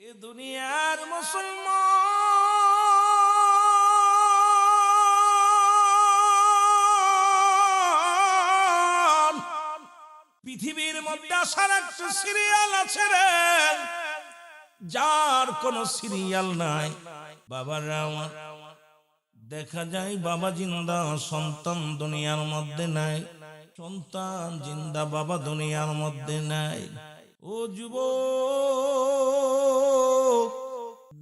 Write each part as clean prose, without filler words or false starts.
এ দুনিয়ার মুসলমান, পৃথিবীর মধ্যে আসার একটা সিরিয়াল আছে রে, যার কোনো সিরিয়াল নাই। বাবারা আমার, দেখা যায় বাবা জিন্দা, সন্তান দুনিয়ার মধ্যে নাই, সন্তান জিন্দা, বাবা দুনিয়ার মধ্যে নাই। ও যুবক,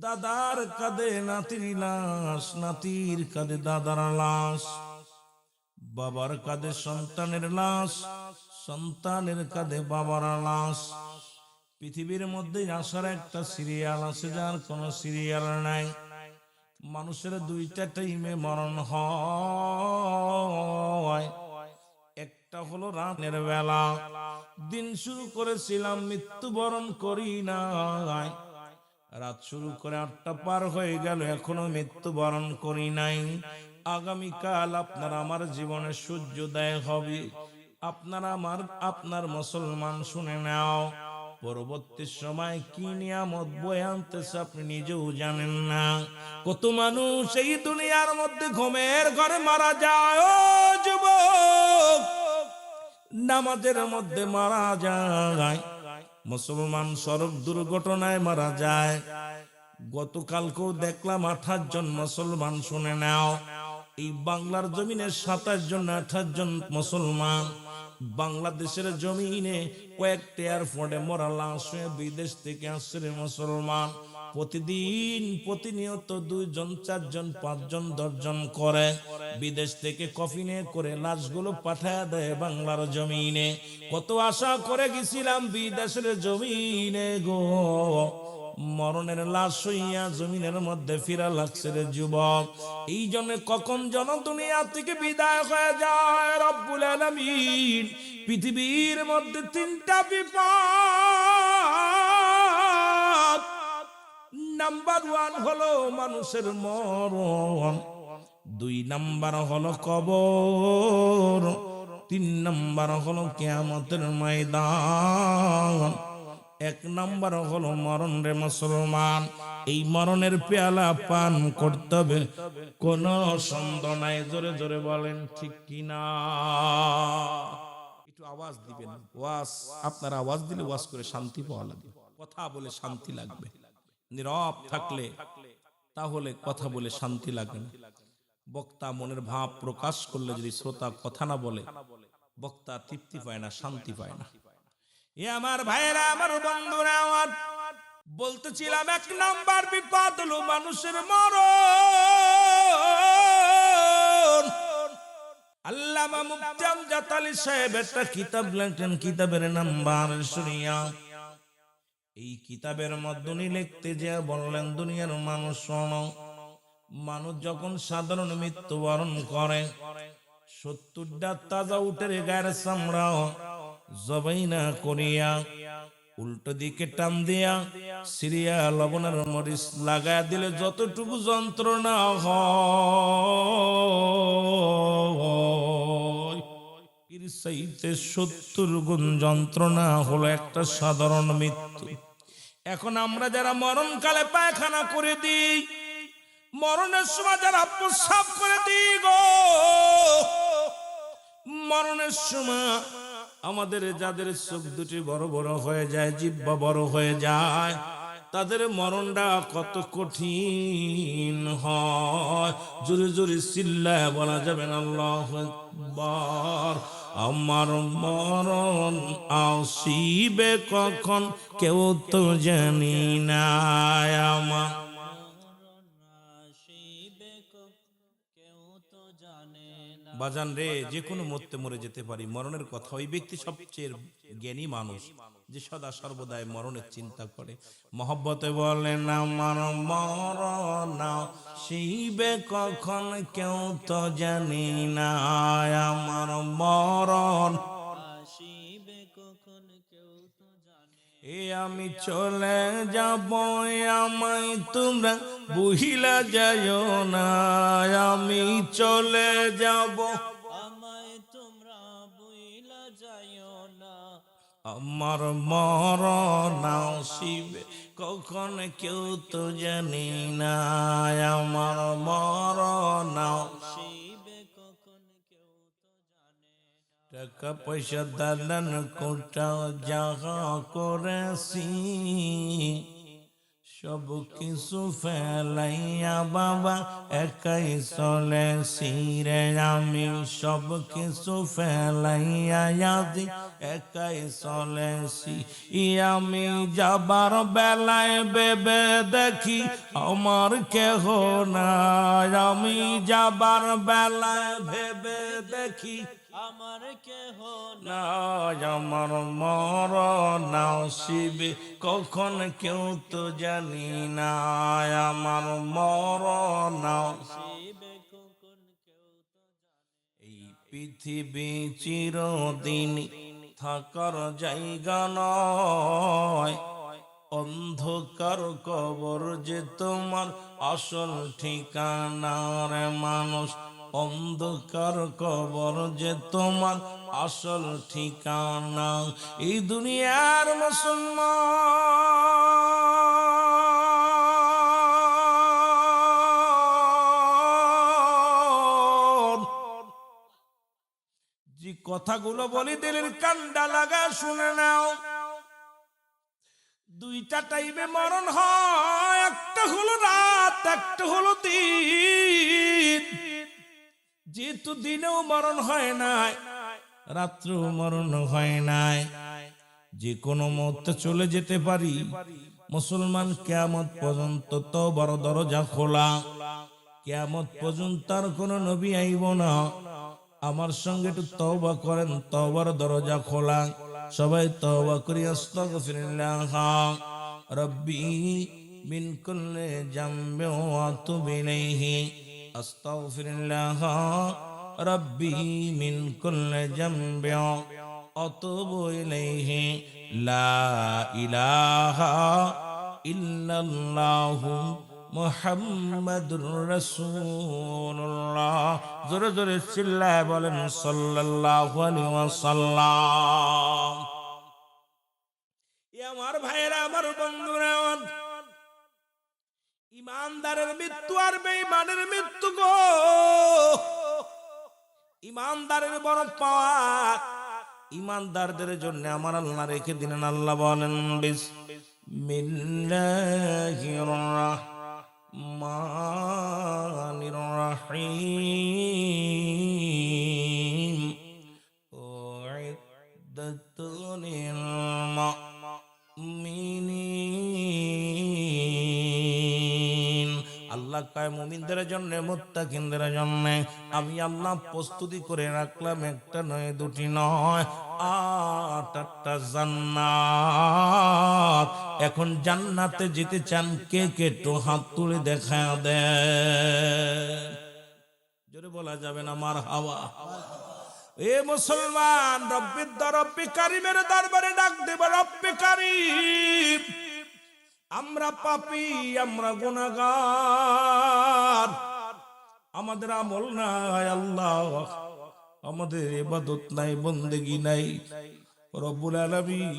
দাদার কাঁধে নাতির লাশ, নাতির কাঁধে দাদার লাশ, বাবার কাঁধে সন্তানের লাশ, সন্তানের কাঁধে বাবার লাশ। পৃথিবীর মধ্যে আসার একটা সিরিয়াল আছে, যার কোনো সিরিয়াল নাই। মানুষের দুইটা টাইমে মরণ হয়। একটা হলো রাতের বেলা, দিন শুরু করেছিলাম, মৃত্যুবরণ করি নাই। রাত শুরু করে 8টা পার হয়ে গেল, এখনো মৃত্যুবরণ করি নাই। আগামীকাল আপনার আমার জীবনে সূর্যোদয় হবে। আপনার মুসলমান শুনে নাও, পরবর্তী সময় কি নিয়ামত বয়ে আনতেছে আপনি নিজেও জানেন না। কত মানুষ এই দুনিয়ার মধ্যে ঘুমের ঘরে মারা যায়। ও যুবক, নামাজের মধ্যে মারা যায়, মুসলমান সড়ক দুর্ঘটনায় মারা যায়। গতকালকেও দেখলাম 28 জন মুসলমান, শুনে নাও, এই বাংলার জমিনে 27 জন 28 জন মুসলমান, বাংলাদেশের জমিনে কয়েকটা এয়ারপোর্টে মরা লাশ হয়ে বিদেশ থেকে আসছে মুসলমান। প্রতিদিন প্রতিনিয়ত 2 জন 4 জন 5 জন 10 জন করে বিদেশ থেকে কফিনে করে লাশগুলো পাঠায় দেয় বাংলার জমিনে। কত আশা করে গেছিলাম বিদেশের জমিনে গো, মরণের লাশ হইয়া জমিনের মধ্যে ফিরা লাগছে রে যুবক। এই জন্য কখন জন দুনিয়া থেকে বিদায় হয়ে যায়, রব্বুল আলামিন পৃথিবীর মধ্যে 3টা বিপদ। নাম্বার 1 হলো মানুষের মরণ, 2 নাম্বার হলো কবর, 3 নাম্বার হলো কিয়ামতের ময়দান। 1 নাম্বার হলো মরণ রে মুসলমান। এই মরণের পেয়ালা পান করতে হবে, কোন সন্দেহ নাই। জোরে জোরে বলেন ঠিক কিনা? একটু আওয়াজ দিবেন। ওয়াজ, আপনারা আওয়াজ দিলে ওয়াজ করে শান্তি পাওয়া লাগবে, কথা বলে শান্তি লাগবে। নীরব থাকলে তাহলে কথা বলে শান্তি লাগে না। বক্তা মনের ভাব প্রকাশ করলে যদি শ্রোতা কথা না বলে, বক্তা তৃপ্তি পায় না, শান্তি পায় না। এ আমার ভাইরা, আমার বন্ধুরা, আমার বলতেছিলাম 1 নাম্বার বিপদ হলো মানুষের মরণ। আল্লামা মুফতি আমজাদ আলী সাহেব একটা কিতাব লেখেন, কিতাবের নাম্বার শুনিয়া। এই কিতাবের মধ্যে উনি লিখতে যে বললেন, দুনিয়ার মানুষ শোনো, মানুষ যখন সাধারণ মৃত্যুবরণ করে, 70টা তাজা উটের গায়ের চামড়া জবাই না করিয়া উল্টো দিকে টান দিয়া সিরিয়া লবণের মরিচ লাগায়া দিলে যতটুকু যন্ত্রণা হয়, এর চাইতে 70 গুণ যন্ত্রণা হলো একটা সাধারণ মৃত্যু। এখন আমরা যারা মরণকালে পায়খানা করে দিই, মরণের সময় যারা প্রস্রাব করে দিই গো, মরণের সময় আমাদের যাদের চোখ দুটি বড় বড় হয়ে যায়, জিহ্বা বড় হয়ে যায়, তাদের মরণটা কত কঠিন হয়। জোরে জোরে চিল্লায় বলা যাবে না আল্লাহু আকবার। আমার মরণ আসিবে কখন কেউ তো জানি না, আমার বাজান রে, যে কোনো মুহূর্তে মরে যেতে পারি, মরণের কথা। ওই ব্যক্তি সবচেয়ে জ্ঞানী মানুষ যে সদা সর্বদাই মরণের চিন্তা করে। মহব্বতে বলেন, আমার মরণ আসিবে কখন কেউ তো জানি না, আমার মরণ আসিবে কখন কেউ তো জানে। এ আমি চলে যাব, আমায় তোমরা বুঝিলা যাইও না, আমি চলে যাব, আমায় তোমরা বুঝিলা যাইও না, আমার মরণ আসিবে কখন কেউ তো জানি না আমার মরণ টাকা পয়সা দালান কোটা যাহা করেছি সব কিছু ফেলাইয়া বাবা একাই চলেছি রে আমি সব কিছু ফেলাইয়া আদি একাই চলেছি আমি যাবার বেলায় ভেবে দেখি আমার কেহ নাই আমি যাবার বেলায় ভেবে দেখি আমার কেহ নাই আমার মরণ শিবে কখন কেউ তো জানি না আমার মরণ শিবে কখন কেউ তো এই পৃথিবী চিরদিন থাকার জায়গা নয় অন্ধকার কবর যে তোমার আসল ঠিকানা রে মানুষ অন্ধকার কবর যে তোমার আসল ঠিকানা এই দুনিয়ার মুসলমান যে কথাগুলো বলি দিলের কান্ডা লাগা শুনে নাও দুইটা টাইমে মরণ হয় একটা হলো রাত একটা হলো দিন যেহেতু দিনেও মরণ হয় নাই রাত্রেও মরণ হয় নাই যে কোনো মুহূর্তে চলে যেতে পারি মুসলমান কিয়ামত পর্যন্ত তওবার দরজা খোলা কিয়ামত পর্যন্ত আর কোনো নবী আইব না আমার সঙ্গে একটু তওবা করেন তওবার দরজা খোলা সবাই তওবা করি আস্তাগফিরুল্লাহ রাব্বি মিন কুল্লি জামবি ওয়া আতুবু ইলাইহি আস্তাগফিরুল্লাহ রাব্বি মিন কুল্লি জামবি ওয়া আতুবু ইলাইহি লা ইলাহা ইল্লাল্লাহু মুহাম্মাদুর রাসূলুল্লাহ জোরে জোরে চিল্লায় বলেন সাল্লাল্লাহু আলাইহি ওয়াসাল্লাম আমার ভাইরা আমার বন্ধুরা ইমানদারের মৃত্যু আর বেঈমানের মৃত্যু গো ইমানদারের বড় পাওয়া ইমানদারদের জন্য আমার আল্লাহ রেখে দিলেন আল্লাহ বলেন বিসমিল্লাহির রাহমানির রহিম উইদ্দাত লিল মুমিনিন আল্লাহ কয় মুমিনদের জন্য মুত্তাকিনদের জন্য আমি আল্লাহ প্রস্তুতি করে রাখলাম একটা নয় দুটি নয় 8টা জান্নাত এখন জান্নাতে যেতে চান কে কে একটু হাত তুলে দেখা দেন জোরে বলা যাবে না মারহাবা এ মুসলমান রব্বি কারিমের দরবারে ডাক দেব রব্বি কারিম আমরা পাপী আমরা গুনাহগার আমাদের আমল নাই আল্লাহ আমাদের ইবাদত নাই বন্দেগী নাই রব্বুল আলামিন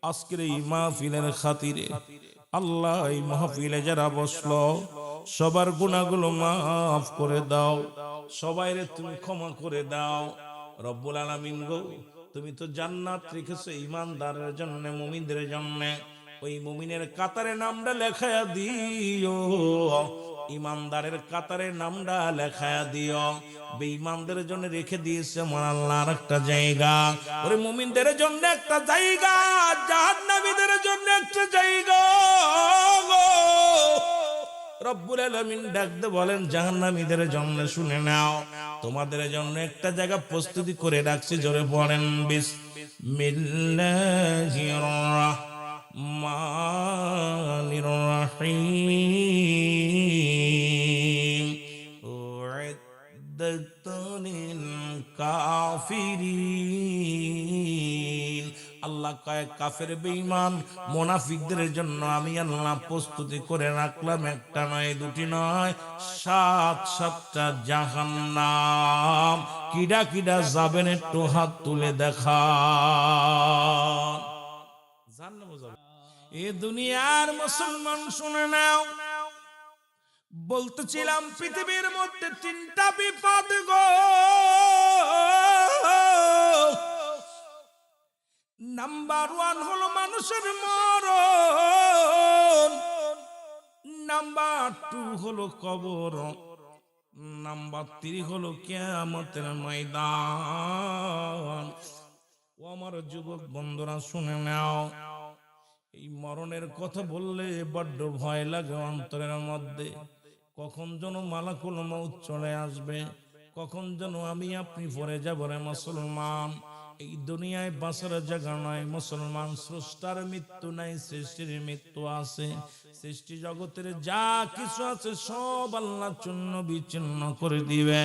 আজকের এই মাহফিলের খাতিরে আল্লাহ এই মাহফিলে যারা বসলো সবার গুনাহগুলো মাফ করে দাও সবাইরে তুমি ক্ষমা করে দাও রব্বুল আলামিন গো তুমি তো জান্নাত রেখেছো ঈমানদারের জন্য মুমিনদের জন্য ওই মুমিনের কাতারে নামটা লেখায়া দিও ঈমানদারের কাতারে নামটা লেখায়া দিও বেঈমানদের জন্য রেখে দিয়েছে আমার আল্লাহ আরেকটা জায়গা ওরে মুমিনদের জন্য একটা জায়গা জাহান্নামীদের জন্য একটা জায়গা রব্বুল আলামিন ডাকতে বলেন জাহান্নামীদের জন্য শুনে নাও তোমাদের জন্য একটা জায়গা প্রস্তুতি করে রাখছি জোরে পড়েন বিসমিল্লাহির রাহমানির রহিম উইদ্দাত লিল কাফিরিন আল্লাহ কয় কাফের বেঈমান মুনাফিকদের জন্য আমি আল্লাহ প্রস্তুতি করে রাখলাম একটা নয় দুটি নয় 7টা জাহান্নাম কিডা কিডা যাবেন একটু হাত তুলে দেখা জান্নাতে যাবেন এ দুনিয়ার মুসলমান শুনে নাও, বলতেছিলাম পৃথিবীর মধ্যে তিনটা বিপদ গো। নাম্বার 1 হলো মানুষের মরণ, নাম্বার 2 হলো কবর, নাম্বার 3 হলো কিয়ামতের ময়দান। ও আমার যুবক বন্ধুরা শুনে নাও, এই মরণের কথা বললে বড্ড ভয় লাগে অন্তরের মধ্যে। কখন যেন মালাকুল মউত চলে আসবে, কখন যেন আমি আপনি পড়ে যাব রে মুসলমান। এই দুনিয়ায় বাঁচার জায়গা নয় মুসলমান। স্রষ্টার মৃত্যু নাই, সৃষ্টির মৃত্যু আছে। সৃষ্টি জগতের যা কিছু আছে সব আল্লাহ চূর্ণ বিচ্ছিন্ন করে দিবে।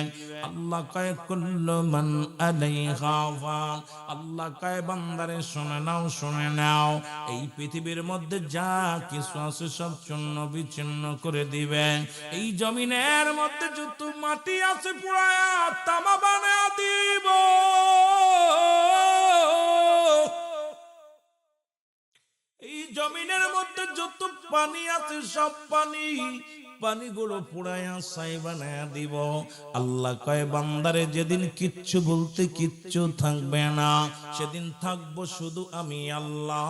আল্লাহ কয় কুল্লু মান আলাইহা ফান। আল্লাহ কয় বান্দারে শুনে নাও, শুনে নাও, এই পৃথিবীর মধ্যে যা কিছু আছে সব চূর্ণ বিচ্ছিন্ন করে দিবে। এই জমিনের মধ্যে যত মাটি আছে পুরায়া তামা বানায়া দিব। এই জমিনের মধ্যে যত পানি আছে সব পানিগুলো পুরায়া ছাই বানায়া দিব। আল্লাহ কয় বান্দারে যেদিন কিচ্ছু বলতে কিচ্ছু থাকবে না, সেদিন থাকবো শুধু আমি আল্লাহ।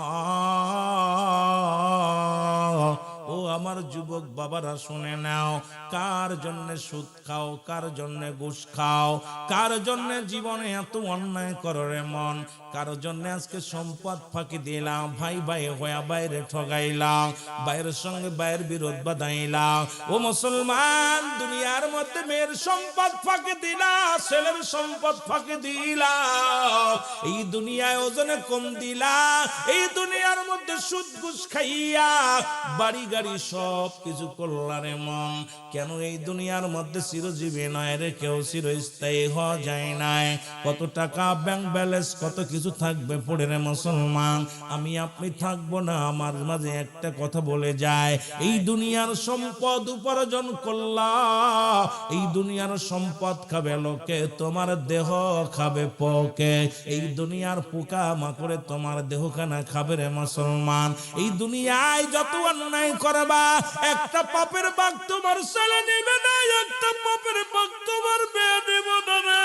ও আমার যুবক বাবারা শুনে নাও, কার জন্য সুদ খাও, কার জন্য ঘুষ খাও, কার জন্য জীবনে এত অন্যায় করে মন, কার জন্য আজকে সম্পদ ফাঁকি দিলাম, ভাই ভাই হয়ে বাইরে ঠগাইলাম, বাইরের সঙ্গে বাইরের বিরোধ বাঁধাইলাম। ও মুসলমান, দুনিয়ার মধ্যে মেয়ের সম্পদ ফাঁকি দিলা, ছেলের সম্পদ ফাঁকি দিলা, এই দুনিয়ায় ওজনে কম দিলা, এই দুনিয়ার মধ্যে সুদ ঘুষ খাইয়া বাড়ি গাড়ি সব কিছু করলারে মন। কেন এই দুনিয়ার মধ্যে চিরজীবী নয় রে, কেউ চিরস্থায়ী হওয়া যায় নাই। কত টাকা ব্যাংক ব্যালেন্স কত কিছু থাকবে পড়ে রে মুসলমান, আমি আপনি থাকবো না। আমার মাঝে একটা কথা বলে যায়, এই দুনিয়ার সম্পদ উপার্জন করলা, এই দুনিয়ার সম্পদ খাবে লোকে, তোমার দেহ খাবে পোকে। এই দুনিয়ার পোকা মাকড়ে তোমার দেহখানা খাবে রে মুসলমান। এই দুনিয়ায় যত অন্যায় করবা, একটা পাপের ভাগ তোমার ছেলে নেবে না, একটা পাপের ভাগ তোমার মেয়ে নেবে না রে।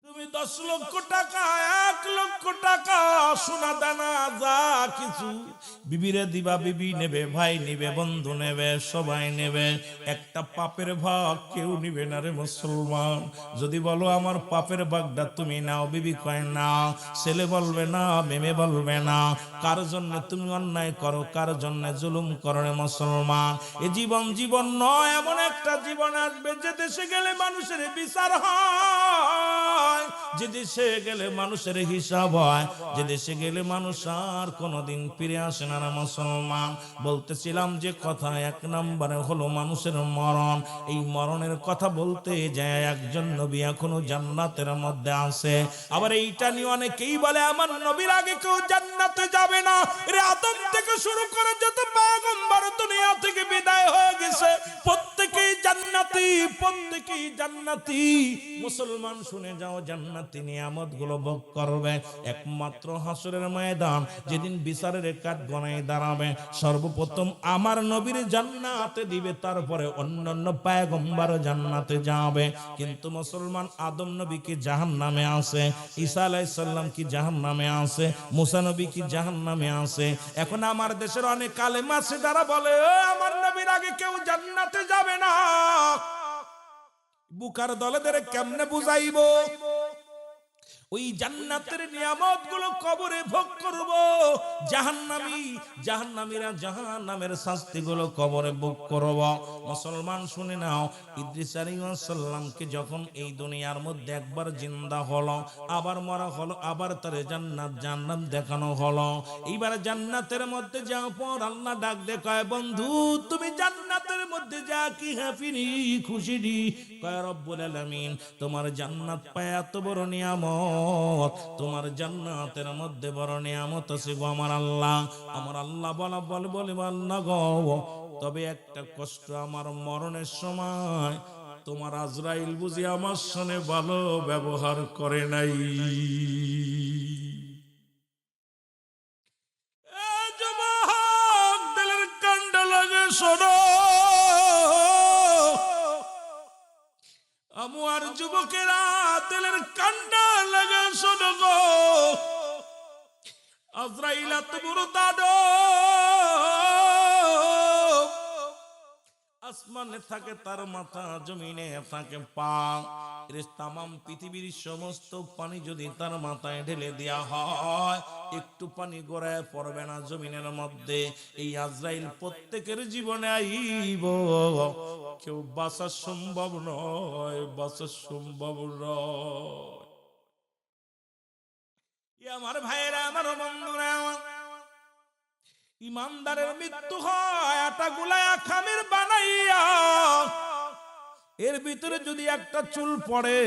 তুমি 10 লক্ষ টাকা, 1 লক্ষ টাকা সোনা দানা যা কিছু বিবিরে দিবা, বিবি নেবে, ভাই নেবে, বন্ধু নেবে, সবাই নেবে, একটা পাপের ভাগ কেউ নিবে না রে মুসলমান। যদি বলো আমার পাপের ভাগটা তুমি নাও, বিবি কয় না, ছেলে বলবে না, মেয়ে বলবে না। কার জন্য তুমি অন্যায় করো, কার জন্য জুলুম করো রে মুসলমান। এ জীবন জীবন নয়, এমন একটা জীবন আসবে যে দেশে গেলে মানুষের বিচার হয়, যে দেশে গেলে মানুষের হিসাব হয়, যে দেশে গেলে মানুষ আর কোনোদিন ফিরে আসে না মুসলমান। বলতেছিলাম যে কথা 1 নম্বরে হলো মানুষের মরণ। এই মরণের কথা বলতে যায় একজন নবী এখনো জান্নাতের মধ্যে আছে। আবার এইটা নিয়ে অনেকেই বলে আমার নবীর আগে কেউ জান্নাতে যাবে না। রে আদম থেকে শুরু করে যত পয়গম্বর দুনিয়া থেকে বিদায় হয়ে গেছে, প্রত্যেকেই জান্নাতি, প্রত্যেকেই জান্নাতি। মুসলমান শুনে যাও, জান্নাতি নিয়ামত গুলো ভোগ করবে একমাত্র হাসরের ময়দান, যেদিন বিচারের কাঠ গণায় দাঁড়াবে। সর্বপ্রথম আমার নবীর জান্নাতে দিবে, তারপরে অন্যান্য পয়গম্বর জান্নাতে যাবে। কিন্তু মুসলমান আদম নবী কি জাহান্নামে আছে, ঈসা আলাইহিস সালাম কি জাহান্নামে আছে, মুসা নবী কি জাহান্নামে আছে। এখন আমার দেশের অনেক আলেম আছে যারা বলে আমার নবীর আগে কেউ জান্নাতে যাবে না। বুকার দলেদের কেমনে বুঝাইবো? ওই জান্নাতের নিয়ামত গুলো কবরে ভোগ করব, জাহান্নামীরা জাহান্নামের শাস্তি গুলো কবরে ভোগ করব। মুসলমান শুনে নাও, ইদ্রিস আলাইহিস সালামকে যখন এই দুনিয়ার মধ্যে একবার জিন্দা হলো, আবার মরা হলো, আবার তার জান্নাত জাহান্নাম দেখানো হলো। এইবার জান্নাতের মধ্যে যাওয়ার পর আল্লাহ ডাক দেখায়, বন্ধু তুমি জান্নাতের মধ্যে যা কি হ্যাপিনি, খুশি নি? কয় রব্বুল আলামিন তোমার জান্নাত পায় এত বড় নিয়ামত, তোমার জান্নাতের মধ্যে বড় নিয়ামত আছে গো আমার আল্লাহ। আমার আল্লাহ বলে আল্লাহ গো, তবে একটা কষ্ট, আমার মরণের সময় তোমার আজরাইল বুঝি আমার সঙ্গে ভালো ব্যবহার করে নাই। যুবক দিলের কান্ড লাগে শোনো, আমার যুবকেরা দিলের কান্ড লাগে শোনো গো, আজরাইল এত বড় দাদু, আসমানে থাকে তার মাথা, জমিনে থাকে পা। তামাম পৃথিবীর সমস্ত পানি যদি তার মাথায় ঢেলে দেওয়া হয়, একটু পানি গড়ায় পড়বে না জমিনের মধ্যে। এই আজরাইল প্রত্যেকের জীবনে আইব, কেউ বাঁচা সম্ভব নয়, বাঁচা সম্ভব নয়। আমার ভাইয়েরা, আমার বন্ধুরা, ইমানদারের মৃত্যু হয় আটা গুলায়া খামির বানাইয়া, এর ভিতরে যদি একটা চুল পড়ে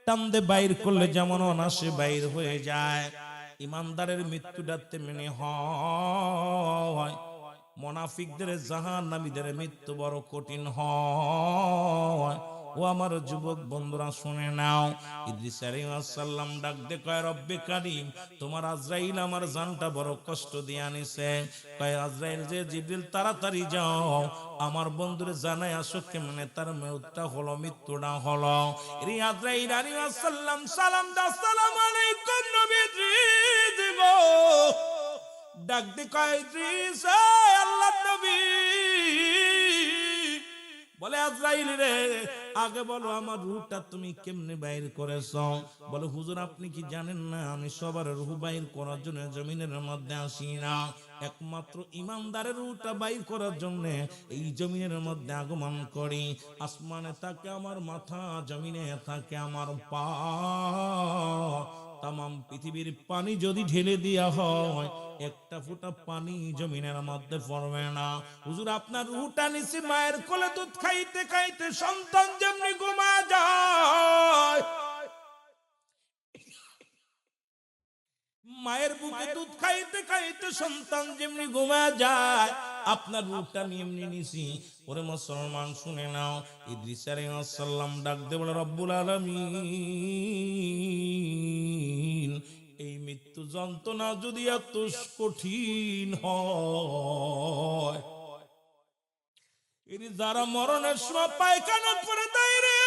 টান দিয়ে বাইর করলে যেমন অনাসে বাইর হয়ে যায়, ইমানদারের মৃত্যুটা তেমনি হয়। মুনাফিকদের, জাহান্নামীদের মৃত্যু বড় কঠিন হয়। ও আমার যুবক বন্ধুরা শুনে নাও, ইদ্রিস আলাইহিস সালাম ডাক দে কয়, রব্বে কারীম, তোমার আজরাইল আমার জানটা বড় কষ্ট দিয়ে আনিছে। কয় আজরাইল যে জিবরিল তাড়াতাড়ি যাও, আমার বন্ধুরে জানাই আসো কেমনে তার মৃত্যুটা হলো, মৃত্যুটা হলো। এই আজরাইল আলাইহিস সালাম সালাম দা, আসসালামু আলাইকুম নবী ইদ্রিস গো। ডাক দে কয়, ইদ্রিস আল্লাহর নবী, বলে আজরাইল রে, আগে বলো আমার রূহটা তুমি কেমনে বাইর করেছো? বলে হুজুর আপনি কি জানেন না আমি সবার রূহ বাইর করার জন্য জমিনের মধ্যে আসি না, একমাত্র ইমানদারের রূহটা বাইর করার জন্য এই জমিনের মধ্যে আগমন করি। আসমানে থাকে আমার মাথা, জমিনে থাকে আমার পা। তামাম পৃথিবীর পানি যদি ঢেলে দেওয়া হয়, একটা ফোঁটা পানি জমিনের মধ্যে পড়বে না। হুজুর আপনার রূহটা নিছি মায়ের কোলে দুধ খাইতে খাইতে সন্তান যেমনি ঘুমা যায়, মায়ের বুকে দুধ খাইতে খাইতে সন্তান যেমনি ঘুমা যায়, আপনার রূহটা এমনি নিছি। ওরে মুসলমান শুনে নাও, ইদ্রিস আলাইহিস সালাম ডাক দে বলে, রব্বুল আলামিন, এই মৃত্যু যন্ত্রণা যদি এত কঠিন হয়, এর যারা মরণের সময় পায়খানা করে দেয় রে,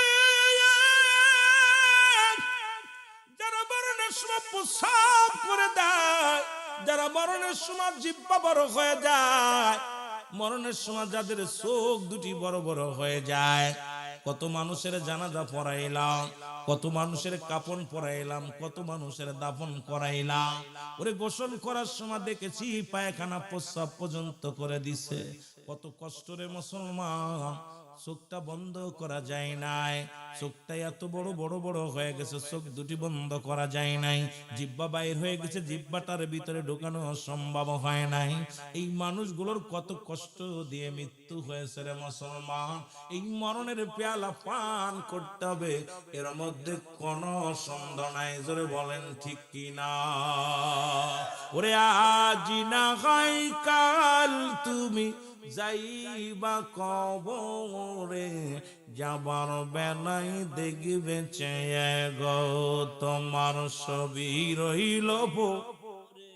যারা মরণের সময় প্রসাব করে দেয়, যারা মরণের সময় জিহ্বা বড় হয়ে যায়, মরণের সময় যাদের চোখ দুটি বড় বড় হয়ে যায়, কত মানুষের জানাজা পড়াইলাম, কত মানুষের কাফন পরাইলাম, কত মানুষের দাফন করাইলাম। ওরে গোসল করার সময় দেখেছি পায়খানা প্রস্রাব পর্যন্ত করে দিছে। কত কষ্ট রে মুসলমান, চোখটা বন্ধ করা যায় নাই, চোখটা এত বড় বড় বড় হয়ে গেছে, চোখ দুটি বন্ধ করা যায় নাই, জিহ্বা বাইর হয়ে গেছে, জিহ্বাটার ভিতরে ঢোকানো সম্ভব হয় নাই। এই মানুষগুলোর কত কষ্ট দিয়ে মৃত্যু হয়েছে রে মুসলমান। এই মরণের পেয়ালা পান করতে হবে, এর মধ্যে কোনো সন্দেহ নাই, জোরে বলেন ঠিক কিনা। ওরে আজ না হয় কাল তুমি যাইবা কবরে, যাবার বেলায় দেখবে চেয়ে গো তোমার ছবি রইল পরে।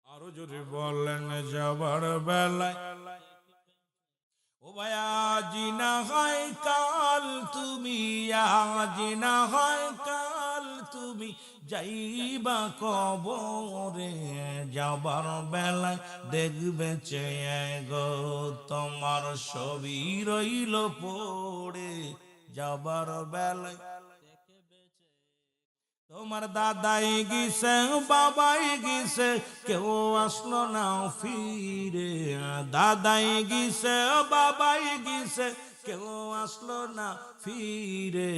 আরো যদি বলেন যাবার বেলায়, ও ভাই আজি না হয় কাল তুমি, আজি না হয় কাল তুমি যাইবা কবরে, যাবার বেলায় দেখবে চেয়ে গো তোমার ছবি রইল পড়ে, যাবার বেলায় তোমার দাদাই গিয়েছে, বাবাই গিয়েছে, কেউ আসলো না ফিরে, দাদাই গিয়েছে, বাবাই গিয়েছে, কেউ আসলো না ফিরে,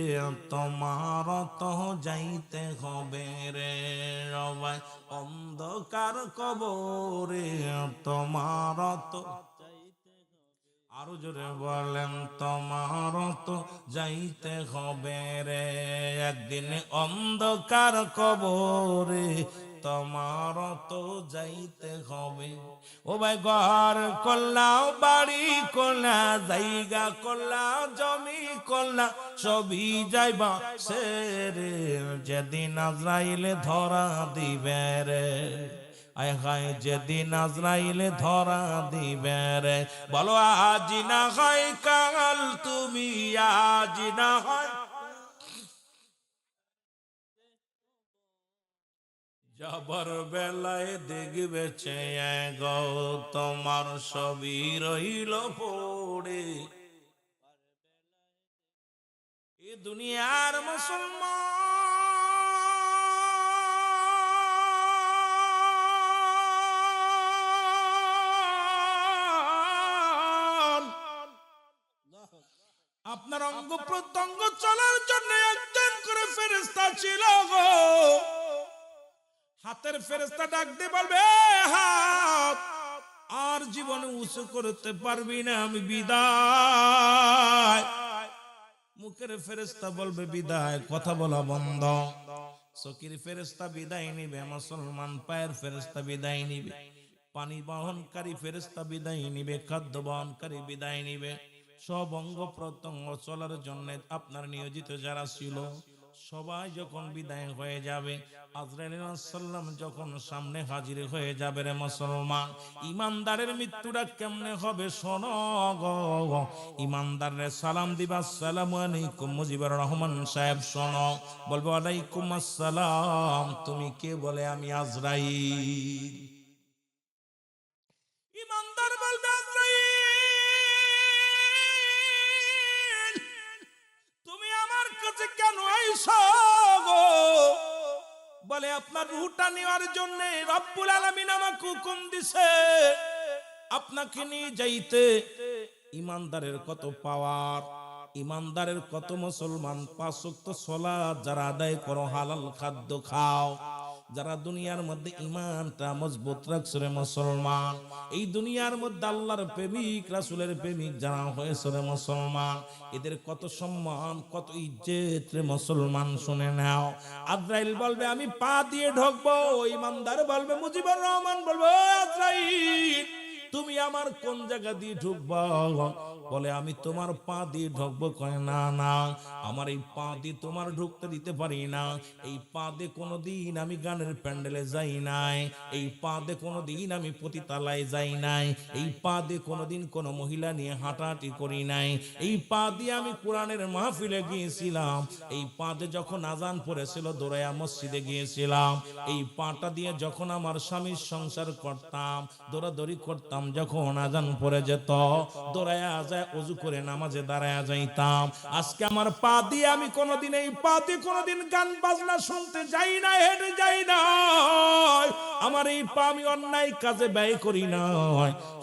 তোমার তো যাইতে হবে রে সবাই অন্ধকার কবরে, তোমার তো, আরো জোরে বলেন, তোমার তো যাইতে হবে রে একদিন অন্ধকার কবরে, তোমার তো যাইতে হবে। ও ভাই ঘর করলাও, বাড়ি করলা, জায়গা করলা, জমি করলা, সবই যাইবা সেরে, যেদিন আজরাইলে ধরা দিবে রে। আয় হায় যেদিন আজরাইলে ধরা দিবে রে। বলো আজ না হয় কাল, তুমি আজ না হয় যাবার বেলায় দেখবে চেয়ে গো, তোমার সবই রইল পড়ে। এ দুনিয়ার মুসলমান, আপনার অঙ্গ প্রত্যঙ্গ চলার জন্য একজন করে ফেরেশতা ছিল গো। হাতের ফেরেশতা ডাক দিয়ে বলবে হাত, আর জীবনে উঁচু করতে পারবি না, আমি বিদায়। মুখের ফেরেশতা বলবে বিদায়, কথা বলা বন্ধ। চকির ফেরেশতা বিদায় নিবে, মুসলমান পায়ের ফেরেশতা বিদায় নিবে, পানি বহনকারী ফেরেশতা বিদায় নিবে, খাদ্য বহনকারী বিদায় নিবে। সব অঙ্গ প্রত্যঙ্গ চলার জন্য আপনার নিয়োজিত যারা ছিল সবাই যখন বিদায় হয়ে যাবে, আজরাইল আলাইহিস সালাম যখন সামনে হাজির হয়ে যাবে রে মুসলমান, ইমানদারের মৃত্যুটা কেমনে হবে শোনো গো। ইমানদারের সালাম দিবা, আসসালামু আলাইকুম মুজিবুর রহমান সাহেব শোনো, বলবো ওয়ালাইকুম আসসালাম, তুমি কে? বলে আমি আজরাইল। ইমানদার বলবে আজরাইল, তুমি আমার কাছে কেন আইছো গো? বলে আপনার রূহটা নেওয়ার জন্য রব্বুল আলামিন আমাকে হুকুম দিছে আপনাকে নিয়ে যাইতে। ইমানদারের কত পাওয়ার, ইমানদারের কত মুসলমান 5 ওয়াক্ত সালাত যারা আদায় করো, হালাল খাদ্য খাও, যারা দুনিয়ার মধ্যে ঈমানটা মজবুত রাখছে রে মুসলমান, এই দুনিয়ার মধ্যে আল্লাহর প্রেমিক রাসূলের প্রেমিক যারা হয়েছে রে মুসলমান, এদের কত সম্মান কত ইজ্জত রে মুসলমান, শুনে নাও। আজরাইল বলবে আমি পা দিয়ে ঢুকবো, ঈমানদার বলবে মুজিবুর রহমান বলবে আজরাইল তুমি আমার কোন জায়গা দিয়ে ঢুকবা? বলে আমি তোমার পা দিয়ে ঢুকবো। কয় না না, আমার এই পা দিয়ে তোমার ঢুকতে দিতে পারি না। এই পা দিয়ে কোনোদিন আমি গানের প্যান্ডেলে যাই নাই, এই পা দিয়ে কোনোদিন আমি পতিতালায় যাই নাই, এই পা দিয়ে কোনোদিন কোনো মহিলা নিয়ে হাঁটাহাঁটি করি নাই, এই পা দিয়ে আমি কোরআনের মাহফিলে গিয়েছিলাম, এই পা দিয়ে যখন আজান পড়েছিল দৌড়াইয়া মসজিদে গিয়েছিলাম, এই পাটা দিয়ে যখন আমার স্বামীর সংসার করতাম, দৌড়াদৌড়ি করতাম, যখন আজান পড়ে যেত দৌড়াইয়া যায় ওযু করে নামাজে দাঁড়ায়া যাইতাম। আজকে আমার পা দিয়ে আমি কোনোদিন, এই পা দিয়ে কোনোদিন গান বাজনা শুনতে যাই না, হেঁটে যাই না, আমার এই পা আমি অন্যায় কাজে ব্যয় করি না,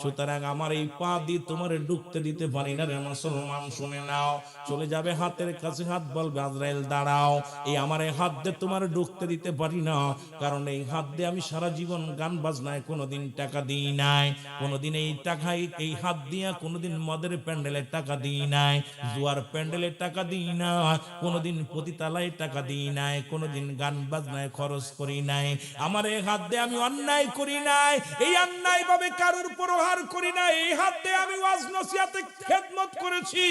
সুতরাং আমার এই পা দিয়ে তোমার ঢুকতে দিতে পারি না রে মুসলমান, শুনে নাও। চলে যাবে হাতের কাছে হাত, বলবে আজরাইল দাঁড়াও, এই আমার এই হাত দিয়ে তোমার ঢুকতে দিতে পারি না, কারণ এই হাত দিয়ে আমি সারা জীবন গান বাজনায় কোনোদিন টাকা দিই নাই, কোনোদিন এই টাকায় এই হাত দিয়া কোনোদিন মদের প্যান্ডেলের টাকা দিই নাই, জুয়ার প্যান্ডেলের টাকা দিই না, কোনোদিন পতিতালায় টাকা দিই নাই, কোনোদিন গান বাজনায় খরচ করি নাই। আমার এই হাত দিয়ে আমি অন্যায় করি নাই, এই অন্যায় ভাবে কারোর প্রহার করি নাই, এই হাত দিয়ে আমি ওয়াজ নসিহতে খেদমত করেছি,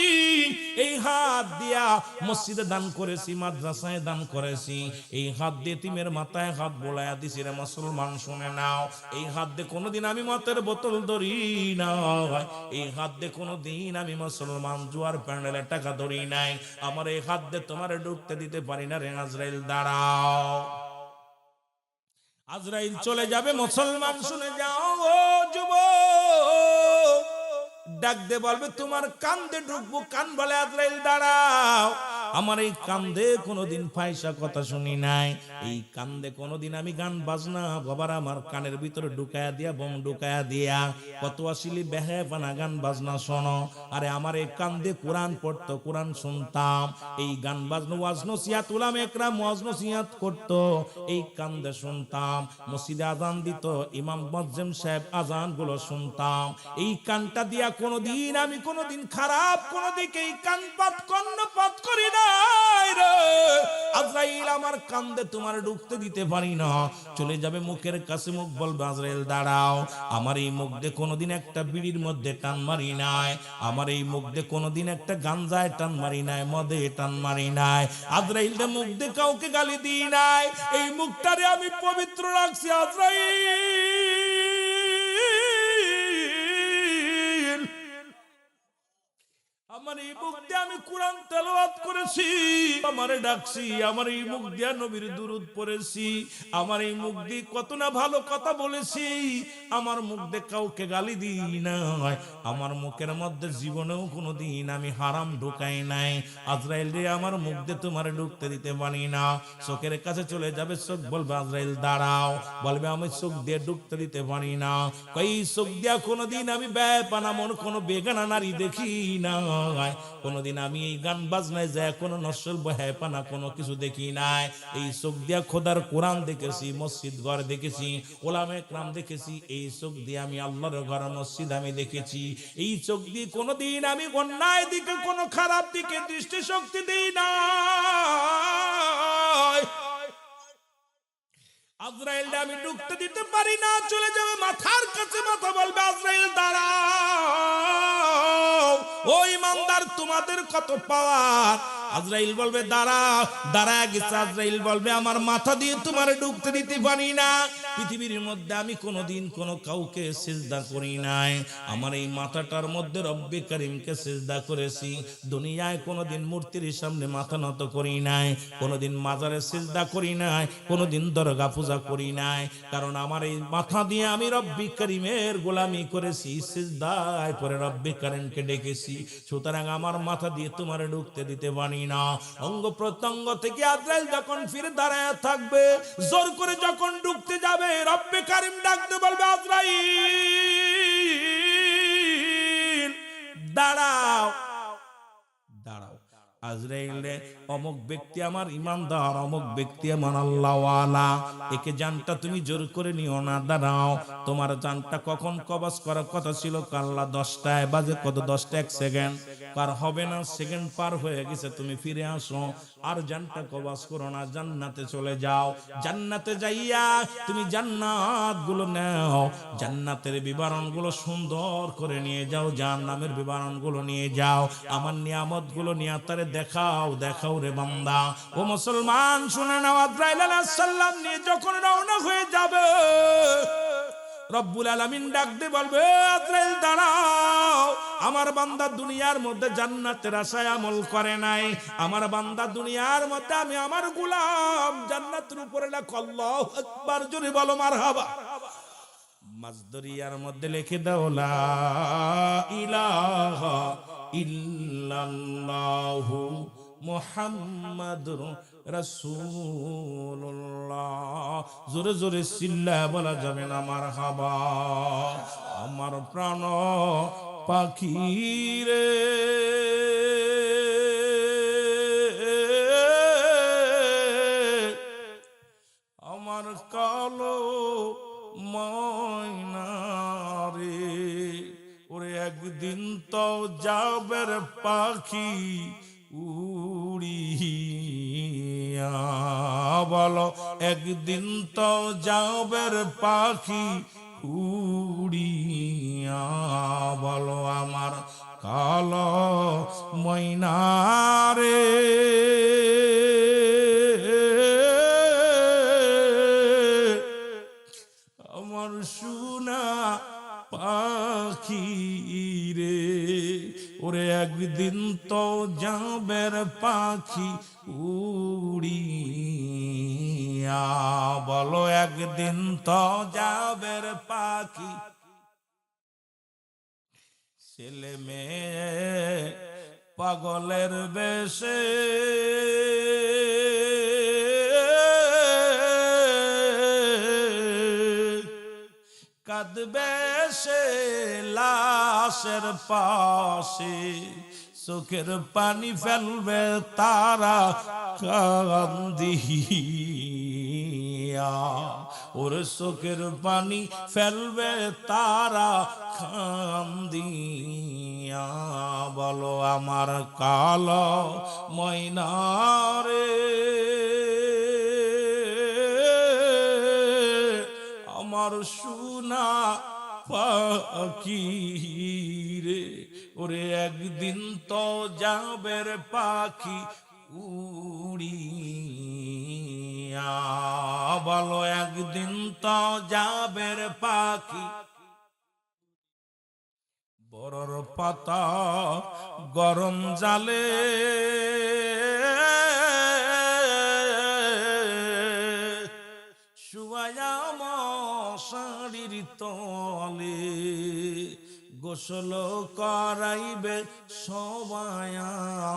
এই হাত দিয়া মসজিদে দান করেছি, মাদ্রাসায় দান করেছি, এই হাত দিয়ে তিমের মাথায় হাত বোলায়া দিছি রে মুসলমান, শুনে নাও। এই হাত দিয়ে কোনোদিন আমি মতের বোতল ধরি না, এই হাত দিয়ে কোনোদিন আমি মুসলমান জুয়ার প্যান্ডেলের টাকা ধরি নাই, আমার এই হাত দিয়ে তোমারে ঢুকতে দিতে পারি না রে আজরাইল দাঁড়াও। আজরাইল চলে যাবে, মুসলমান শুনে যাও ও যুবক, ডাক দে বলবে তোমার কান্দে ঢুকবো, কান বলে আজরাইল দাঁড়াও, আমার এই কান্দে কোনোদিন পয়সা কথা শুনি নাই, এই কান্দে কোনোদিন আমি গান বাজনা বাবার আমার কানের ভিতরে ঢুকায়া দিয়া, বোম ঢুকায়া দিয়া কত আসিলি বেহায়াপানা গান বাজনা শোনো। আরে আমার এই কান্দে কোরআন পড়তো, কোরআন শুনতাম, এই গান বাজনা ওয়াজ নসিহত উলামা একরাম ওয়াজ নসিহত করতো, এই কান্দে শুনতাম, মসজিদে আজান দিত, ইমাম মুয়াজ্জিম সাহেব আজান গুলো শুনতাম, এই কানটা দিয়া কোনোদিন আমি কোনোদিন খারাপ কোনো দিকে এই কানপাত কর্ণপাত করি না। নাই রে। আজরাইল আমার কান্দে তোমার ঢুকতে দিতে পারি না, চলে যাবে মুখের কাছে, মুখ বলবে আজরাইল দাঁড়াও, আমার এই মুখ দিয়ে কোনোদিন একটা বিড়ির মধ্যে টান মারি নাই, আমার এই মুখ দিয়ে কোনোদিন একটা গাঞ্জায় টান মারি নাই, মদে টান মারি নাই, আজরাইল মুখ দিয়ে কাউকে গালি দিই নাই, এই মুখটারে আমি পবিত্র রাখছি আজরাইল। আমার এই মুখ দিয়ে আমি কোরআন তেলাওয়াত করেছি, আমারে ডাকছি, আমার এই মুখ দিয়ে নবীর দুরূদ পড়েছি, আমার এই মুখ দিয়ে কত না ভালো কথা বলেছি, আমার মুখ দিয়ে কাউকে গালি দিই নাই, আমার মুখের মধ্যে জীবনেও কোনোদিন আমি হারাম ঢুকাই নাই। আজরাইল রে আমার মুখ দিয়ে তোমারে ঢুকতে দিতে পারি না। চোখের কাছে চলে যাবে, চোখ বলবে আজরাইল দাঁড়াও, বলবে আমি চোখ দিয়ে ঢুকতে দিতে পারি না। কই চোখ দিয়া কোনোদিন আমি বেপানা মন কোনো বেগানা নারী দেখি না, কোনদিন আমি এই গান বাজনায় যায় কোনো নসল বহায়পানা কোনো কিছু দেখি নাই। এই চোখ দিয়া খোদার কোরআন দেখেছি, মসজিদ ঘর দেখেছি, ওলামা একরাম দেখেছি, এই চোখ দিয়ে আমি আল্লাহর ঘর মসজিদ আমি দেখেছি। এই চোখ দিয়ে কোনোদিন আমি অন্যায় দিকে কোনো খারাপ দিকে দৃষ্টি শক্তি দিই না। আজরাইল আমি ঢুকতে দিতে পারি না, চলে যাবে মাথার কাছে, মাথা বলবে আজরাইল দাঁড়াও। ও ইমানদার তোমাদের কত পাওয়ার। আজরাইল বলবে দাঁড়াও, দাঁড়ায় গেছে। আজরাইল বলবে আমার মাথা দিয়ে তোমার ঢুকতে দিতে পারি না। পৃথিবীর মধ্যে আমি কোনোদিন কোনো কাউকে সিজদা করি নাই, আমার এই মাথাটার মধ্যে রব্বে কারিমকে সিজদা করেছি। দুনিয়ায় কোনোদিন মূর্তির সামনে মাথা নত করি নাই, কোনোদিন মাজারে সিজদা করি নাই, কোনোদিন দরগা পূজা করি নাই, কারণ আমার এই মাথা দিয়ে আমি রব্বে কারিমের গোলামি করেছি, সিজদায় পরে রব্বে কারিমকে ডেকেছি। সুতরাং আমার মাথা দিয়ে তোমার ঢুকতে দিতে পারি না। অঙ্গ প্রত্যঙ্গ থেকে আজরাইল যখন ফিরে দাঁড়ায় থাকবে, জোর করে যখন ঢুকতে যাবে, রব্বে কারিম ডাকতে বলবে আজরাইল দাঁড়াও, দাঁড়াও। আজরাইল অমুক ব্যক্তি আমার ইমানদার, অমুক ব্যক্তি আমার আল্লাহওয়ালা, একে জানটা তুমি জোর করে নিও না, দাঁড়াও। তোমার জানটা কখন কবজ করার কথা ছিল, কাল্লা 10টায় বাজে কত, 10টা 1 সেকেন্ড পার হবে না, সেকেন্ড পার হয়ে গেছে, তুমি ফিরে আসো, আর জানটা কবজ করো না, জান্নাতে চলে যাও। জান্নাতে যাইয়া তুমি জান্নাত গুলো নাও, জান্নাতের বিবরণ গুলো সুন্দর করে নিয়ে যাও, জাহান্নামের বিবরণ গুলো নিয়ে যাও, আমার নিয়ামত গুলো নিয়ে তারে দেখাও, দেখাও রে বান্দা। ও মুসলমান শুনে নাও, আজরাইল আলাইহিস সালাম নিয়ে যখন রওনা হয়ে যাবে, রব্বুল আলামিন ডাক দিয়ে বলবে আজরাইল দাঁড়াও, আমার বান্দা দুনিয়ার মধ্যে জান্নাতের আশায় আমল করে নাই, আমার বান্দা দুনিয়ার মধ্যে আমি আমার গোলাম জান্নাতের উপরে লেখো আল্লাহু আকবার, জোরে বলো মারহাবা। মাজদরিয়ার মধ্যে লিখে দাও লা ইলাহা ইল্লাল্লাহু মুহাম্মাদুর রাসূলুল্লাহ। জোরে জোরে চিল্লা বলা যাবে না মারহাবা। আমার প্রাণ পাখি রে, আমার কালো ময়না রে, ওরে একদিন তো যাবে রে পাখি উড়িয়া, বলো একদিন তো যাবে রে পাখি উড়িয়া, বলো আমার কালো ময়না রে। আমার সোনা পাখি রে, ওরে একদিন তো যাবে রে পাখি উড়িয়া, বলো একদিন তো যাবে রে পাখি। ছেলে মেয়ে পাগলের বেশে কাঁদবে সে লাশের পাশে, চোখের পানি ফেলবে তারা কান্দিয়া, ওর চোখের পানি ফেলবে তারা কান্দিয়া। বলো আমার কালো ময়না রে, আমার সোনা পাখি রে, ওরে একদিন তো যাবে রে পাখি উড়িয়া। বলো একদিন তো যাবে রে পাখি। বড়র পাতা গরম জালে শুয়ায়া মশারির তলে, গোসল করাইবে সবাই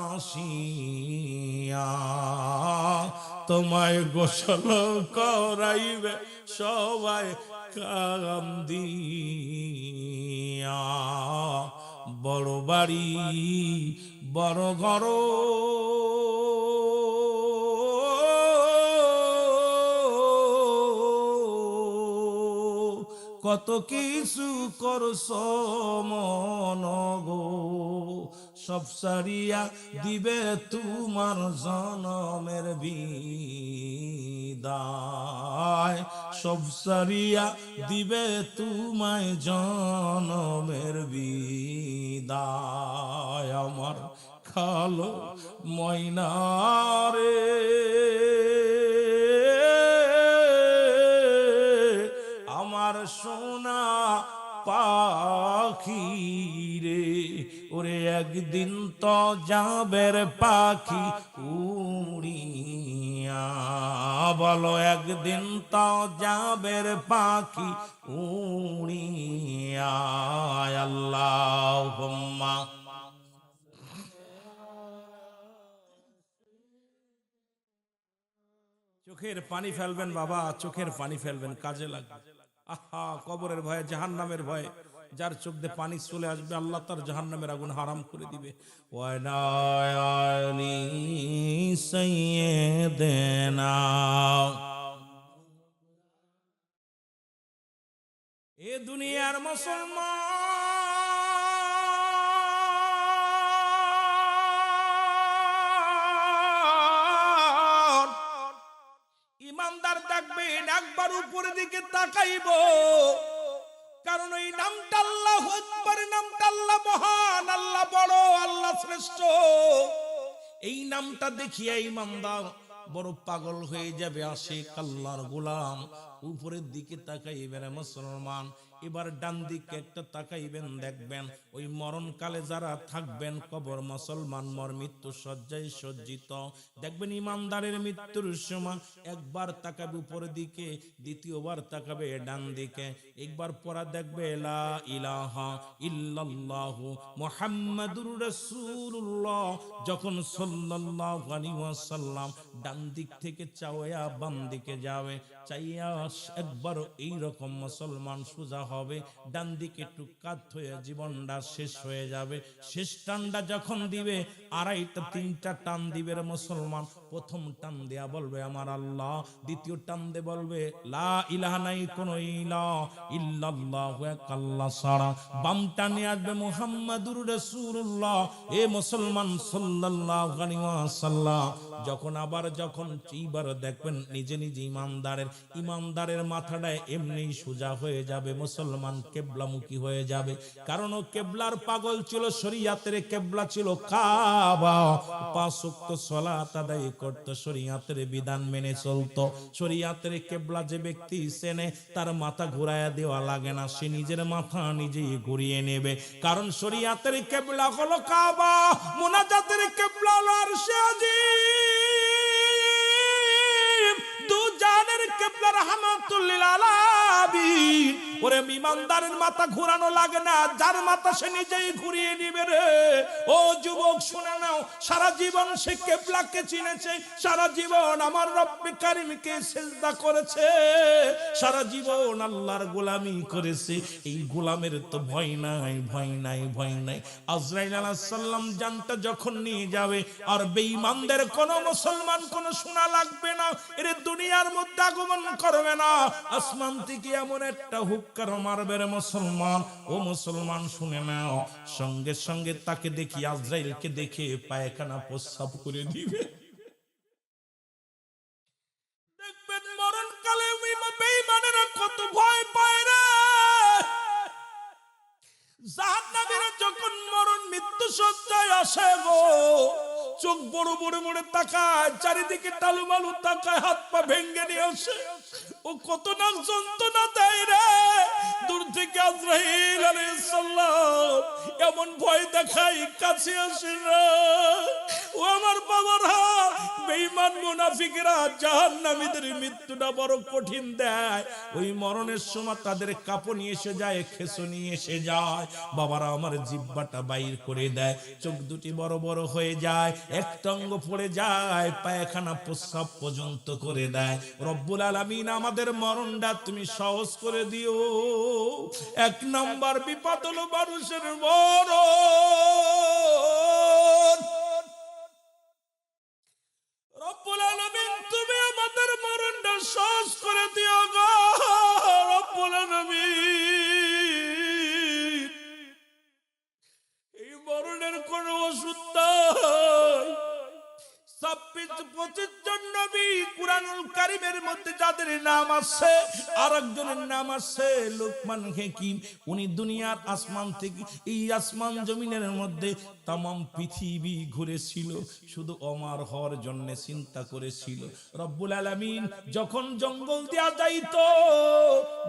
আসিয়া। তোমায় গোসল করাইবে সবাই কান্দিয়া। বড় বাড়ি বড় ঘর, কত কিছু করছ মন গো, সব সারিয়া দিবে তোমার জনমের বিদায়, সব সারিয়া দিবে তোমায় জনমের বিদায়। আমার কালো ময়না রে, আমার সোনা পাখি রে, ওরে একদিন তো যাবে রে পাখি উড়িয়া। বলো একদিন তো যাবে রে পাখি উড়িয়া। আল্লাহুম্মা চোখের পানি ফেলবেন বাবা, চোখের পানি ফেলবেন, কাজে লাগবে। আহা, কবরের ভয়ে, জাহান্নামের ভয়ে যার চোখ দিয়ে পানি চলে আসবে, আল্লাহ তার জাহান্নামের আগুন হারাম করে দিবে। ওয়ানায়ালি সাইয়্যিদিনা, এ দুনিয়ার মুসলমান ইমানদার দেখবেন একবার উপর দিকে তাকাইব, কারণ ওই নামটা আল্লাহু আকবার, নামটা আল্লাহ মহান, আল্লাহ বড়, আল্লাহ শ্রেষ্ঠ। এই নামটা দেখিয়া ইমানদার বড় পাগল হয়ে যাবে, আশিক আল্লাহর গোলাম। উপরের দিকে তাকাইবেন মুসলমান, এবার ডান দিকে একটা তাকাইবেন, দেখবেন ওই মরণকালে যারা থাকবেন কবর মুসলমান মর মৃত্যু শয্যায় সজ্জিত, দেখবেন ইমানদারের মৃত্যুর সময় একবার তাকাবে উপরের দিকে, দ্বিতীয়বার তাকাবে ডান দিকে, একবার পড়া দেখবে লা ইলাহা ইল্লাল্লাহু মুহাম্মাদুর রাসূলুল্লাহ। যখন সাল্লাল্লাহু আলাইহি ওয়াসাল্লাম ডান দিক থেকে চাওয়া বাম দিকে যাবে, চাইয়া একবার এই রকম মুসলমান সোজা হবে, ডান দিকে একটু কাত হয়ে জীবনটা শেষ হয়ে যাবে। শেষ টানটা যখন দিবে, আড়াইটা তিনটা টান দিবে রে মুসলমান। প্রথম টান দেয়া বলবে আমার আল্লাহ, দ্বিতীয় টান দিয়ে বলবে লা ইলাহা, নাই কোনো ইলাহ ইল্লাল্লাহু, এক আল্লাহ ছাড়া। বাম টানে আসবে মুহাম্মাদুর রাসূলুল্লাহ, এ মুসলমান সাল্লাল্লাহু আলাইহি ওয়াসাল্লাম। যখন আবার যখন এইবার দেখবেন নিজে নিজে ইমানদারের মাথাটা এমনি সোজা হয়ে যাবে, মুসলমান কেবলামুখী হয়ে যাবে। কারণ ও কেবলার পাগল ছিল, শরীয়তের কেবলা ছিল কাবা, পাঁচ ওয়াক্ত সালাত আদায় করত, শরীয়তের বিধান মেনে চলতো। শরীয়তের কেবলা যে ব্যক্তি চেনে, তার মাথা ঘুরায়া দেওয়া লাগে না, সে নিজের মাথা নিজেই ঘুরিয়ে নেবে। কারণ শরীয়তের কেবলা হলো কাবা, মুনাজাতের কেবলা হলো আরশে আজিম, দু জানের কেবলা রাহমাতুল লিল আলামিন। ওরে ইমানদারের মাথা ঘুরানো লাগে না, যার মাথা সে নিজেই ঘুরিয়ে নিবে রে। ও যুবক শুনে নাও, সারা জীবন সে কিবলাকে চিনেছে, সারা জীবন আমার রব্বে কারিমকে সিজদা করেছে, সারা জীবন আল্লাহর গোলামি করেছে। এই গোলামের তো ভয় নাই, ভয় নাই, ভয় নাই। আজরাইল আলাইহিস সালাম জানটা যখন নিয়ে যাবে, আর বেঈমানদের কোন মুসলমান কোন শোনা লাগবে না, এর দুনিয়ার মধ্যে আগমন করবে না। আসমান থেকে এমন একটা হুক্কার মারবে রে মুসলমান, ও মুসলমান শুনে নাও, সঙ্গে সঙ্গে তাকে দেখি, আজরাইলকে দেখে পায়খানা প্রস্রাব করে দিবে। দেখবেন মরণকালে বেঈমানেরা কত ভয় পায় রে। জাহান্নামীরা যখন মরণ মৃত্যু সজ্জায় আসে গো, চোখ বড় বড় বড় তাকায়, চারিদিকে টালুমালু তাকায়, হাত পা ভেঙ্গে নিয়ে আসে। ও কত না যন্ত্রণা দেয় রে। দূর থেকে আজরাইল আলাইহিস সালাম এমন ভয় দেখাই, কাছে আসে না। ও আমার বাবারা, বেঈমান মুনাফিকরা জাহান্নামীদের মৃত্যুটা বড় কঠিন দেয়। ওই মরণের সময় তাদের কাঁপুনি এসে যায়, খেসনি এসে যায়। বাবারা আমার জিহ্বাটা বাইর করে দেয়, চোখ দুটি বড় বড় হয়ে যায়, একটা অঙ্গ পড়ে যায়, পায়খানা প্রস্রাব পর্যন্ত করে দেয়। রব্বুল আলামিন আমাদের মরণটা তুমি সহজ করে দিও। এক নাম্বার বিপদ হলো মানুষের মরণ। রব্বুল আলামিন তুমি আমাদের মরণটা সহজ করে দিও গো রব্বুল আলামিন। এই মরণের কোন ওষুধ নাই। 26-25 জন নবী কুরআনুল কারীমের মধ্যে যাদের নাম আছে, আরেকজনের নাম আছে লোকমান হাকিম। উনি দুনিয়ার আসমান থেকে এই আসমান জমিনের মধ্যে তামাম পৃথিবী ঘুরেছিল, শুধু অমর হওয়ার জন্য চিন্তা করেছিল। রব্বুল আলামিন যখন জঙ্গল দেয়া যাইতো,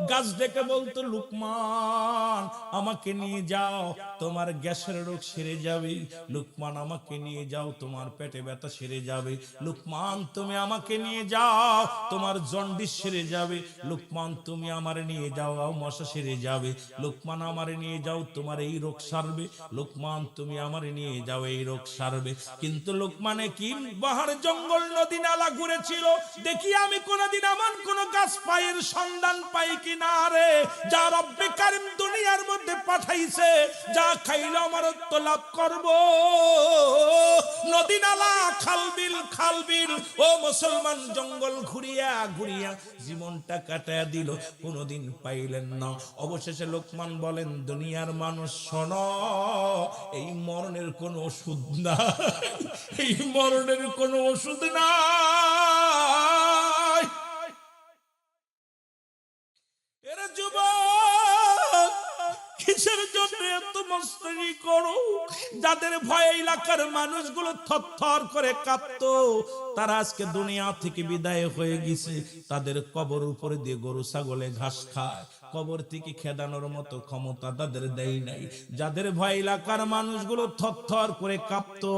গাছ ডেকে বলতো, লুকমান আমাকে নিয়ে যাও, তোমার গ্যাসের রোগ সেরে যাবে। লুকমান আমাকে নিয়ে যাও, তোমার পেটে ব্যথা সেরে যাবে। লুকমান তুমি আমাকে নিয়ে যাও, তোমার জন্ডিস সেরে যাবে। লুকমান তুমি আমার নিয়ে যাও, মশা সেরে যাবে। লুকমান আমার নিয়ে যাও, তোমার এই রোগ সারবে। লুকমান তুমি আমার নিয়ে যাও, এই রোগ সারবে। কিন্তু লুকমানে কি পাহাড় জঙ্গল নদী নালা ঘুরেছিল, দেখি আমি কোনদিন এমন কোন গাছ পায়ের সন্ধান পাই কিনা রে, যা রব্বে কারীম দুনিয়ার মধ্যে পাঠাইছে, যা খাইলে অমরত্ব লাভ করব। নদী নালা খালবিল খালবিল, ও মুসলমান জঙ্গল ঘুরিয়া ঘুরিয়া জীবনটা কাটায়া দিল, কোনদিন পাইলেন না। অবশেষে লোকমান বলেন, দুনিয়ার মানুষ শোনো, এই মরণের কোন ওষুধ না, এই মরণের কোন ওষুধ নাই। এরা যুবক কিসের জন্য এত মস্তানি করো? যাদের ভয় এলাকার মানুষগুলো থরথর করে কাঁপতো, তারা আজকে দুনিয়া থেকে বিদায় হয়ে গেছে। তাদের কবর উপরে দিয়ে গরু ছাগলে ঘাস খায়, কবর থেকে খেদানোর মতো ক্ষমতা তাদের দেয় নাই। যাদের ভয় এলাকার মানুষগুলো থরথর করে কাঁপতো,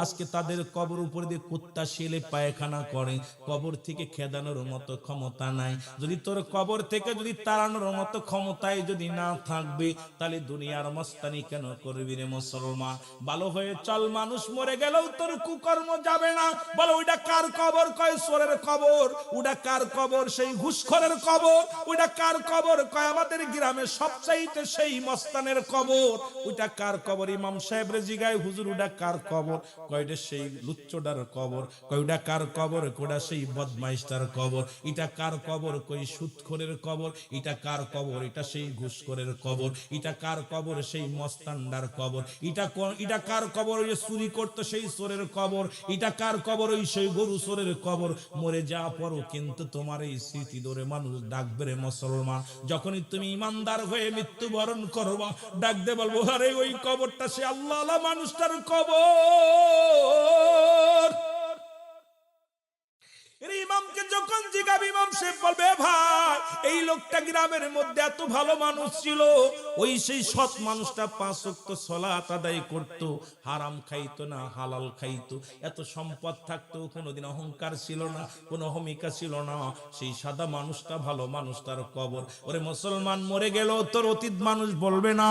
আজকে তাদের কবর উপরে দিয়ে কুত্তা শিলে পায়খানা করে, কবর থেকে খেদানোর মতো ক্ষমতা নাই। যদি তোর কবর থেকে যদি তাড়ানোর মতো ক্ষমতায় যদি না থাকবে, তাহলে দুনিয়ার মস্তানি কেন করবি রে মুসলমান? ভালো হয়ে চল, মানুষ মরে গেলেও তোর কুকর্ম যাবে না। বলো ওইটা কার কবর? কয় চোরের কবর। ওটা কার কবর? সেই ঘুষখোরের কবর। ওইটা কার কবর? কয় আমাদের গ্রামে সবচাইতে সেই মস্তানের কবর। ওইটা কার কবর? ইমাম সাহেবরে জিগায়, হুজুর ওটা কার কবর? কয়টা সেই লুচ্চটার কবর। কয় ওটা কার কবর? কোটা সেই বদমাইশটার কবর। এটা কার কবর? কই সুদখোরের কবর। এটা কার কবর? এটা সেই ঘুষখোরের কবর। এটা কার কবর? সেই মস্তানদার কবর। এটা কার কবর? ওই চুরি করতো সেই চোরের কবর। এটা কার কবর? ওই সেই গরু চোরের কবর। মরে যা পড়ো, কিন্তু তোমার এই স্মৃতি ধরে মানুষ ডাকবে রে মুসলমান। যখনই তুমি ইমানদার হয়ে মৃত্যুবরণ করবা, ডাকতে বলবো, আরে ওই কবরটা সে আল্লাহ মানুষটার কবর। ইমামকে যখন জিজ্ঞাসা, ইমাম সাহেব বলবে, ভাই এই লোকটা গ্রামের মধ্যে এত ভালো মানুষ ছিল, ওই সেই সৎ মানুষটা 5 ওয়াক্ত সালাত আদায় করত, হারাম খাইতো না, হালাল খাইতো, এত সম্পদ থাকতো, কোনোদিন অহংকার ছিল না, কোনো অহমিকা ছিল না। সেই সাদা মানুষটা, ভালো মানুষটার কবর। ওরে মুসলমান, মরে গেল তোর অতীত মানুষ বলবে না,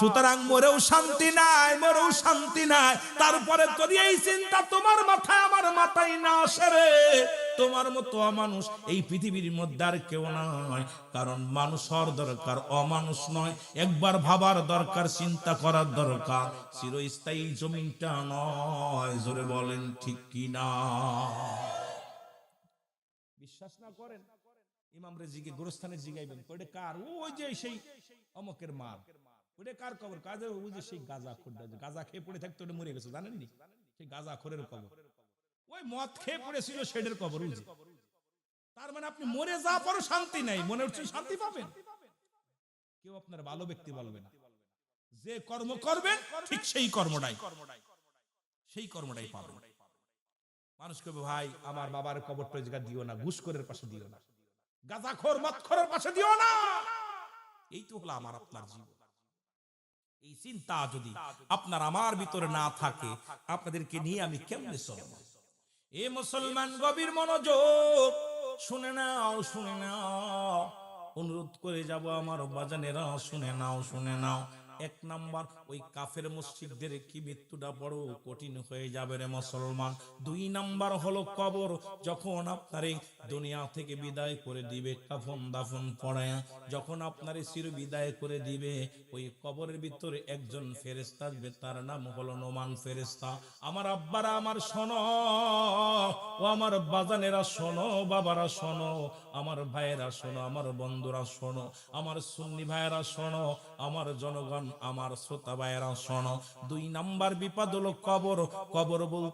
সুতরাং মরেও শান্তি নাই, মরেও শান্তি নাই। তারপরে তোর এই চিন্তা তোমার মাথায় আমার মাথায় না আসে রে, তোমার মতো অমানুষ এই পৃথিবীর মধ্যে আর কেউ নাই। কারণ মানুষ হওয়ার দরকার, অমানুষ নয়। একবার ভাবার দরকার, চিন্তা করার দরকার, চিরস্থায়ী জমিনটা নয়। জোরে বলেন ঠিক কি না? বিশ্বাস না করেন, ইমাম রেজিকে গোরস্থানে জিগাইবেন, ওইটা কার? ওই যে সেই অমকের মার, ওইটা কার কবর? কাজে ওই যে সেই গাঁজা খোর, গাঁজা খেয়ে পড়ে থাকতো, ওটা মরে গেছে, জানেননি? সেই গাঁজা খোরের কবর, ওই মদ খেয়ে পড়েছিল সেটার কবর। তার মানে আপনি মরে যা পরও শান্তি নাই, মনে হচ্ছে শান্তি পাবেন? কেউ আপনার ভালো ব্যক্তি বলবে না। যে কর্ম করবেন ঠিক সেই কর্মটাই পাবেন। মানুষ কবে, ভাই আমার বাবার কবরটা জায়গা দিও না, ঘুষখোরের পাশে দিও না, গাঁজাখোর মদখোরের পাশে দিও না। এই তো হলো আমার আপনার জীবন। এই চিন্তা যদি আপনার আমার ভিতরে না থাকে, আপনাদেরকে নিয়ে আমি কেমনে চলব? এ মুসলমান, গভীর মনোযোগ, শুনে নাও, শুনে নাও, অনুরোধ করে যাব আমার বাজানেরা, শুনে নাও, শুনে নাও। 1 নাম্বার, ওই কাফের মুশরিকদের কি মৃত্যুটা বড় কঠিন হয়ে যাবে রে মুসলমান। 2 নাম্বার হলো কবর। যখন আপনার এই দুনিয়া থেকে বিদায় করে দিবে, কাফন দাফন পড়ায়া যখন আপনার চির বিদায় করে দিবে, ওই কবরের ভিতরে একজন ফেরেশতা আসবে, তার নাম হলো নোমান ফেরেশতা। আমার আব্বারা আমার শোনো, ও আমার বাজানেরা শোনো, বাবারা শোনো, আমার ভাইয়েরা শোনো, আমার বন্ধুরা শোনো, আমার সুন্নি ভাইয়েরা শোনো, আমার জনগণ, আমার শ্রোতা ভাইয়েরা শোনো। 2 নাম্বার বিপদ হলো কবর। কবর বলতে